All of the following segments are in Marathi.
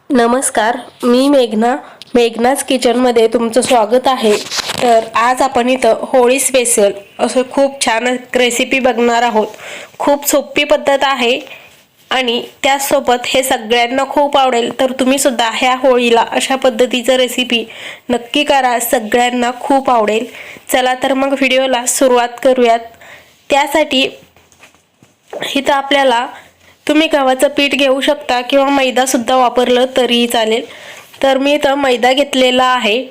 नमस्कार, मी मेघनाच किचनमध्ये तुमचं स्वागत आहे। तर आज आपण इथं होळी स्पेशल असं खूप छान रेसिपी बघणार आहोत। खूप सोपी पद्धत आहे आणि त्यासोबत हे सगळ्यांना खूप आवडेल। तर तुम्ही सुद्धा ह्या होळीला अशा पद्धतीचं रेसिपी नक्की करा, सगळ्यांना खूप आवडेल। चला तर मग व्हिडिओला सुरुवात करूयात। त्यासाठी इथं आपल्याला तुम्ही गव्हाचं पीठ घेऊ शकता किंवा मैदा सुद्धा वापरलं तरी चालेल। तर मी इथं मैदा घेतलेला आहे।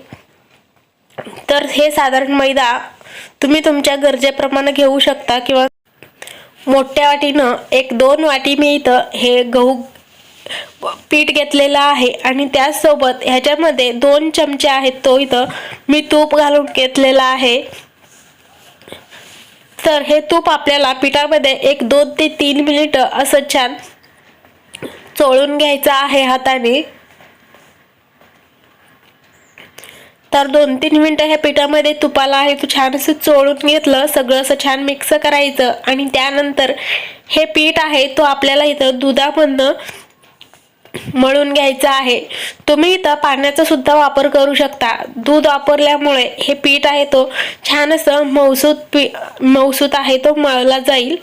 तर हे साधारण मैदा तुम्ही तुमच्या गरजेप्रमाणे घेऊ शकता किंवा मोठ्या वाटीनं 1-2 वाटी मी इथं हे गहू पीठ घेतलेलं आहे आणि त्यासोबत ह्याच्यामध्ये 2 चमचे आहेत तो इथं मी तूप घालून घेतलेला आहे। तर हे तूप आपल्याला पिठामध्ये 1-2 ते 3 मिनिट असं छान चोळून घ्यायचं आहे हाताने। तर 2-3 मिनिटं ह्या पिठामध्ये तुपाला आहे तो छान असं चोळून घेतलं, सगळं असं छान मिक्स करायचं आणि त्यानंतर हे पीठ आहे तो आपल्याला इथं दुधामधनं मळून घ्यायचं आहे। तुम्ही इथं पाण्याचा सुद्धा वापर करू शकता। दूध वापरल्यामुळे हे पीठ आहे तो छान असं मऊसूत आहे तो मळला जाईल।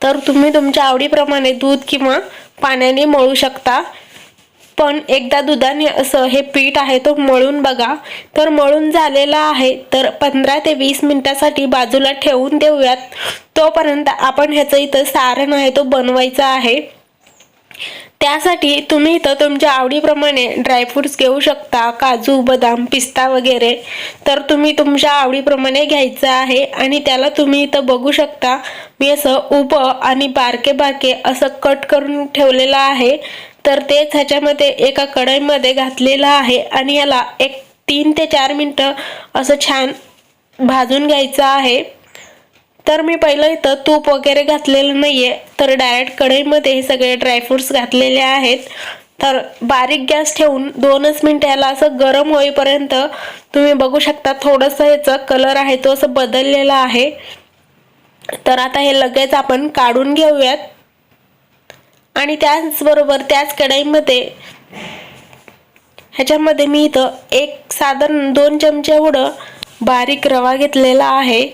तर तुम्ही तुमच्या आवडीप्रमाणे दूध किंवा पाण्याने मळू शकता, पण एकदा दुधाने असं हे पीठ आहे तो मळून बघा। तर मळून झालेला आहे, तर 15 ते 20 मिनिटासाठी बाजूला ठेवून देऊयात। तोपर्यंत आपण ह्याचं इथं सारण आहे तो बनवायचा आहे। त्यासाठी तुम्ही इथं तुमच्या आवडीप्रमाणे ड्रायफ्रुट्स घेऊ शकता, काजू, बदाम, पिस्ता वगैरे। तर तुम्ही तुमच्या आवडीप्रमाणे घ्यायचं आहे आणि त्याला तुम्ही इथं बघू शकता मी असं उभं आणि बारके बारके असं कट करून ठेवलेलं आहे। तर तेच ह्याच्यामध्ये एका कढईमध्ये घातलेलं आहे आणि याला 3 ते 4 मिनिटं असं छान भाजून घ्यायचं आहे। तर मी पहिलं इथं तूप वगैरे घातलेलं नाहीये, तर डायरेक्ट कढईमध्ये हे सगळे ड्रायफ्रुट्स घातलेले आहेत। तर बारीक गॅस ठेवून 2च मिनिटं याला असं गरम होईपर्यंत तुम्ही बघू शकता थोडंसं ह्याचा कलर आहे तो असं बदललेला आहे। तर आता हे लगेच आपण काढून घेऊयात आणि त्याचबरोबर त्याच कढईमध्ये ह्याच्यामध्ये मी इथं एक साधारण 2 चमचे एवढं बारीक रवा घेतलेला आहे।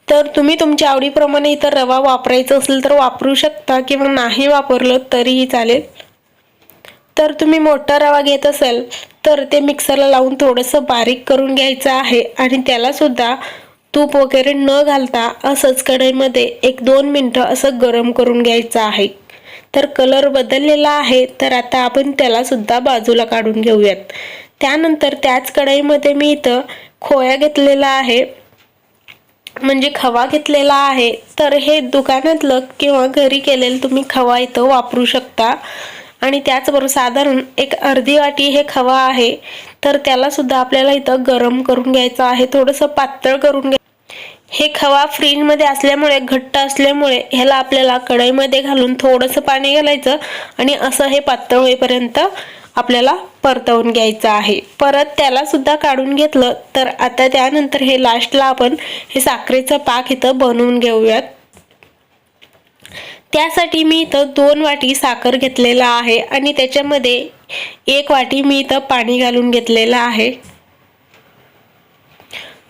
तर तुम्ही तुमच्या आवडीप्रमाणे इतर रवा वापरायचा असेल तर वापरू शकता किंवा नाही वापरलं तरीही चालेल। तर तुम्ही मोठा रवा घेत असाल तर ते मिक्सरला लावून थोडंसं बारीक करून घ्यायचं आहे आणि त्याला सुद्धा तूप वगैरे न घालता असंच कढईमध्ये 1-2 मिनिटं असं गरम करून घ्यायचं आहे। तर कलर बदललेला आहे, तर आता आपण त्याला सुद्धा बाजूला काढून घेऊयात। त्यानंतर त्याच कढईमध्ये मी इथं खोया घेतलेला आहे, म्हणजे खवा घेतलेला आहे। तर हे दुकानातलं किंवा घरी केलेलं तुम्ही खवा इथं वापरू शकता आणि त्याचबरोबर साधारण एक अर्धी वाटी हे खवा आहे। तर त्याला सुद्धा आपल्याला इथं गरम करून घ्यायचं आहे, थोडंसं पातळ करून घ्या। हे खवा फ्रीजमध्ये असल्यामुळे घट्ट असल्यामुळे ह्याला आपल्याला कढईमध्ये घालून थोडंसं पाणी घालायचं आणि असं हे पातळ होईपर्यंत आपल्याला परतवून घ्यायचं आहे। परत त्याला सुद्धा काढून घेतलं, तर आता त्यानंतर हे लास्टला आपण हे साखरेचा पाक इथं बनवून घेऊयात। त्यासाठी मी इथं 2 वाटी साखर घेतलेला आहे आणि त्याच्यामध्ये 1 वाटी मी इथं पाणी घालून घेतलेलं आहे।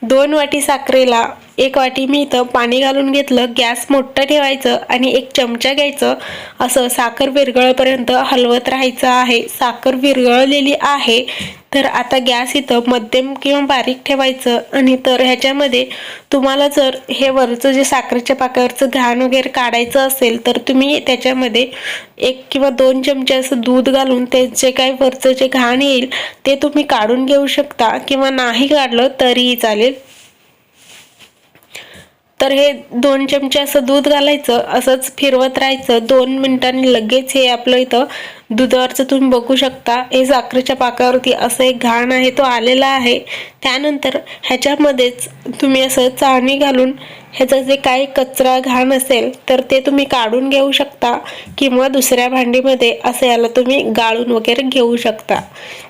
2 वाटी साखरेला 1 वाटी मी इथं पाणी घालून घेतलं। गॅस मोठं ठेवायचं आणि 1 चमचा घ्यायचं, असं साखर विरघळेपर्यंत हलवत राहायचं आहे। साखर विरघळलेली आहे, तर आता गॅस इथं मध्यम किंवा बारीक ठेवायचं आणि तर ह्याच्यामध्ये तुम्हाला जर हे वरचं जे साखरेच्या पाकावरचं घाण वगैरे काढायचं असेल तर तुम्ही त्याच्यामध्ये 1 किंवा 2 चमचे असं दूध घालून ते जे काही वरचं जे घाण येईल ते तुम्ही काढून घेऊ शकता किंवा नाही काढलं तरीही चालेल। तर हे 2 चमचे असं दूध घालायचं, असंच फिरवत राहायचं 2 मिनिटांनी लगेच हे आपलं इथं दुधावरचं तुम्ही बघू शकता हे साखरेच्या पाकावरती असं एक घाण आहे तो आलेला आहे। त्यानंतर ह्याच्यामध्येच तुम्ही असं चाळणी घालून ह्याचं जे काही कचरा घाण असेल तर ते तुम्ही काढून घेऊ शकता किंवा दुसऱ्या भांडीमध्ये असं याला तुम्ही गाळून वगैरे घेऊ शकता।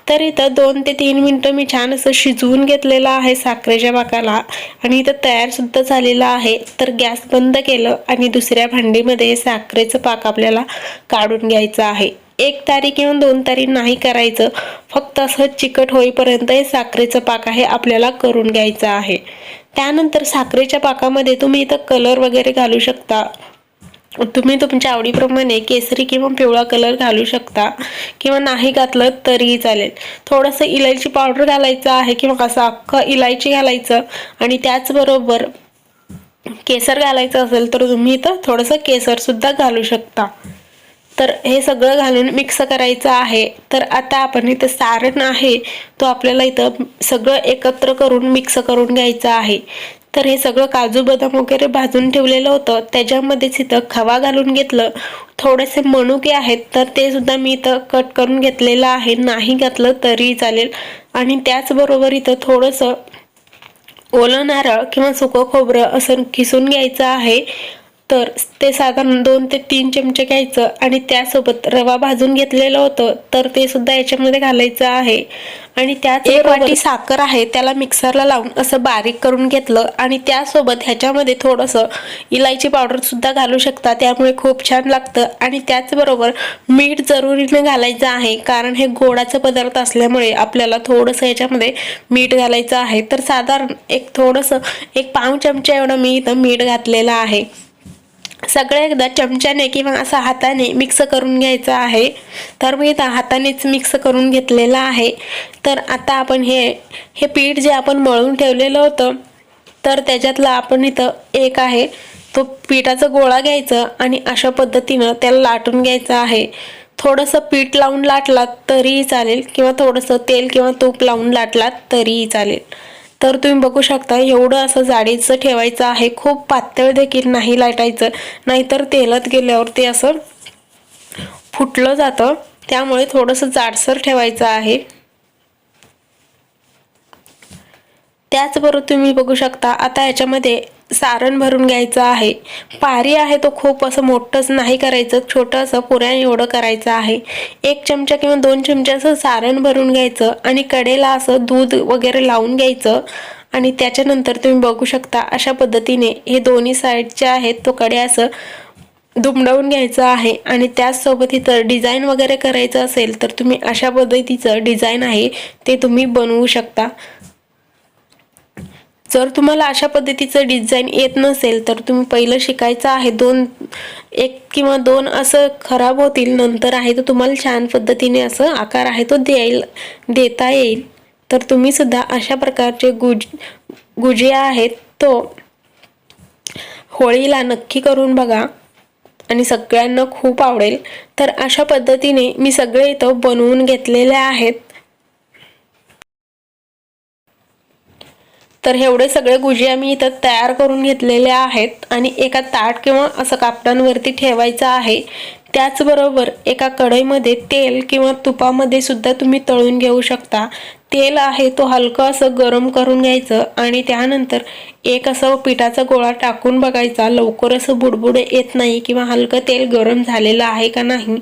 तर इथं 2 ते 3 मिनिटं मी छान असं शिजवून घेतलेलं आहे साखरेच्या पाकाला आणि इथं तयार सुद्धा झालेला आहे। तर गॅस बंद केलं आणि दुसऱ्या भांडीमध्ये साखरेचं पाक आपल्याला काढून घ्यायचं आहे। एक तारी किंवा 2 तारी नाही करायचं, फक्त असं चिकट होईपर्यंत हे साखरेचं पाक आहे आपल्याला करून घ्यायचं आहे। त्यानंतर साखरेच्या पाकामध्ये तुम्ही इथं कलर वगैरे घालू शकता। तुम्ही तुमच्या आवडीप्रमाणे केसरी किंवा पिवळा कलर घालू शकता किंवा नाही घातलं तरीही चालेल। थोडंसं इलायची पावडर घालायचं आहे किंवा असं अख्खं इलायची घालायचं आणि त्याचबरोबर केसर घालायचं असेल तर तुम्ही इथं थोडंसं केसर सुद्धा घालू शकता। तर हे सगळं घालून मिक्स करायचं आहे। तर आता आपण इथं सारण आहे तो आपल्याला इथं सगळं एकत्र करून मिक्स करून घ्यायचं आहे। तर हे सगळं काजू बदाम वगैरे भाजून ठेवलेलं होतं, त्याच्यामध्येच इथं खवा घालून घेतलं। थोडेसे मनुके आहेत तर ते सुद्धा मी इथं कट करून घेतलेलं आहे, नाही घातलं तरी चालेल। आणि त्याचबरोबर इथं थोडंसं ओलं नारळ किंवा सुकं खोबरं असं किसून घ्यायचं आहे। तर ते साधारण 2 ते 3 चमचे घ्यायचं आणि त्यासोबत रवा भाजून घेतलेलं होतं तर ते सुद्धा याच्यामध्ये घालायचं आहे। आणि त्याच 1 वाटी साखर आहे त्याला मिक्सरला लावून असं बारीक करून घेतलं आणि त्यासोबत ह्याच्यामध्ये थोडंसं इलायची पावडर सुद्धा घालू शकता, त्यामुळे खूप छान लागतं। आणि त्याचबरोबर मीठ जरुरीने घालायचं आहे, कारण हे गोडाचा पदार्थ असल्यामुळे आपल्याला थोडंसं याच्यामध्ये मीठ घालायचं आहे। तर साधारण थोडंसं 1 पाव चमचा एवढं मी इथं मीठ घातलेलं आहे। सगळं एकदा चमच्याने किंवा असं हाताने मिक्स करून घ्यायचं आहे। तर मी इथं हातानेच मिक्स करून घेतलेलं आहे। तर आता आपण हे पीठ जे आपण मळून ठेवलेलं होतं तर त्याच्यातला आपण इथं एक आहे तो पिठाचा गोळा घ्यायचा आणि अशा पद्धतीनं त्याला लाटून घ्यायचं आहे। थोडंसं पीठ लावून लाटलात तरीही चालेल किंवा थोडंसं तेल किंवा तूप लावून लाटलात तरीही चालेल। तर तुम्ही बघू शकता एवढं असं जाडीचं ठेवायचं आहे, खूप पातळ देखील नाही लाटायचं, नाहीतर तेलात गेल्यावर ते असं फुटलं जातं, त्यामुळे थोडंसं जाडसर ठेवायचं आहे। त्याचबरोबर तुम्ही बघू शकता आता याच्यामध्ये सारण भरून घ्यायचं आहे। पारी आहे तो खूप असं मोठंच नाही करायचं, छोटं असं पुऱ्या एवढं करायचं आहे। 1 चमचा किंवा 2 चमचे असं सारण भरून घ्यायचं आणि कडेला असं दूध वगैरे लावून घ्यायचं आणि त्याच्यानंतर तुम्ही बघू शकता अशा पद्धतीने हे दोन्ही साईडचे आहेत तो कडे असं दुमडवून घ्यायचं आहे। आणि त्याचसोबत इथं डिझाईन वगैरे करायचं असेल तर तुम्ही अशा पद्धतीचं डिझाईन आहे ते तुम्ही बनवू शकता। जर तुम्हाला अशा पद्धतीचं डिझाईन येत नसेल तर तुम्ही पहिलं शिकायचं आहे, 1 किंवा 2 असं खराब होतील, नंतर आहे तर तुम्हाला छान पद्धतीने असं आकार आहे तो देता येईल। तर तुम्ही सुद्धा अशा प्रकारचे गुजिया आहेत तो होळीला नक्की करून बघा आणि सगळ्यांना खूप आवडेल। तर अशा पद्धतीने मी सगळे इथं बनवून घेतलेले आहेत। तर एवढे सगळे गुजिया मी इथं तयार करून घेतलेले आहेत आणि एका ताट किंवा असं कापडांवरती ठेवायचं आहे। त्याचबरोबर एका कढईमध्ये तेल किंवा तुपामध्ये सुद्धा तुम्ही तळून घेऊ शकता। तेल आहे तो हलकं असं गरम करून घ्यायचं आणि त्यानंतर एक असं पिठाचा गोळा टाकून बघायचा, लवकर असं बुडबुड येत नाही किंवा हलकं तेल गरम झालेलं आहे का नाही।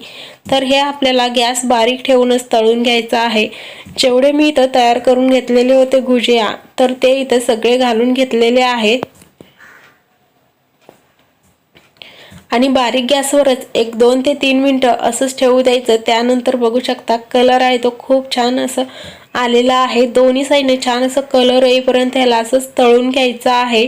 तर हे आपल्याला गॅस बारीक ठेवूनच तळून घ्यायचं आहे। जेवढे मी इथं तयार करून घेतलेले होते गुजिया तर ते इथं सगळे घालून घेतलेले आहेत आणि बारीक गॅसवरच 2 ते 3 मिनिटं असंच ठेवू द्यायचं। त्यानंतर बघू शकता कलर आहे तो खूप छान असं आलेला आहे, दोन्ही साईडने छान असं कलर येईपर्यंत ह्याला असंच तळून घ्यायचं आहे।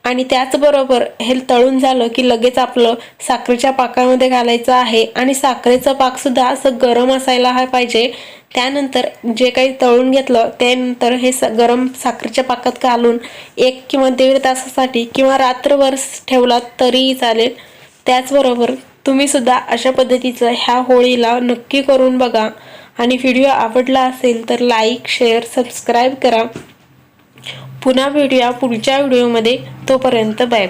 आणि त्याचबरोबर हे तळून झालं की लगेच आपलं साखरेच्या पाकामध्ये घालायचं आहे आणि साखरेचा पाक सुद्धा असं गरम असायला पाहिजे। त्यानंतर जे काही तळून घेतलं त्यानंतर हे गरम साखरेच्या पाकात घालून 1 किंवा 1.5 तासासाठी किंवा रात्रभर ठेवलात तरीही चालेल। त्याचबरोबर तुम्ही सुद्धा अशा पद्धतीचं ह्या होळीला नक्की करून बघा आणि व्हिडिओ आवडला असेल तर लाईक, शेअर, सबस्क्राईब करा। पुन्हा भेटूया पुढच्या व्हिडिओमध्ये, तोपर्यंत बाय।